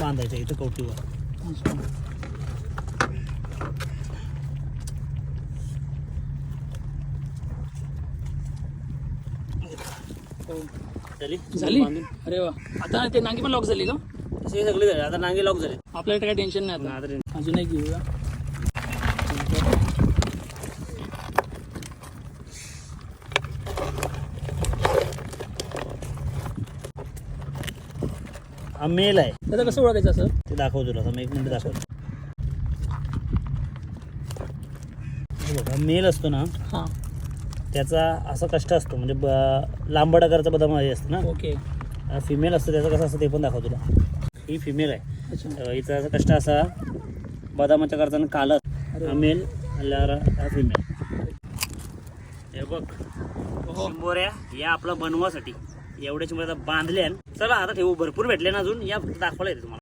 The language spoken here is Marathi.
बांधायचं इथं कवटीवर. झाली. अरे वा. आता ते नांगी पण लॉक झाली का? तसे सगळे झाले आता, नांगे लॉक झाले. आपल्याला काही टेन्शन नाही आता. अजून एक घेऊया. हा मेल आहे. त्याचं कसं ओळखायचं असं? ते दाखव तुला, एक मिनिट दाखवतो. हा मेल असतो ना, हां त्याचा असा कष्ट असतो, म्हणजे लांबड आकाराचा बदाम असतो ना. ओके. फिमेल असतं, त्याचं कसं असतं ते पण दाखव तुला. ही फिमेल आहे. अच्छा. हिचा असा कष्ट असा बदामाच्या करताना कालच. हा मेल हा फिमेल. हे बघ चिंबोऱ्या या आपला बनवासाठी एवढ्या चिंबोऱ्या बांधल्या. चला आता ठेवू, भरपूर भेटले ना अजून, या दाखवला येते तुम्हाला.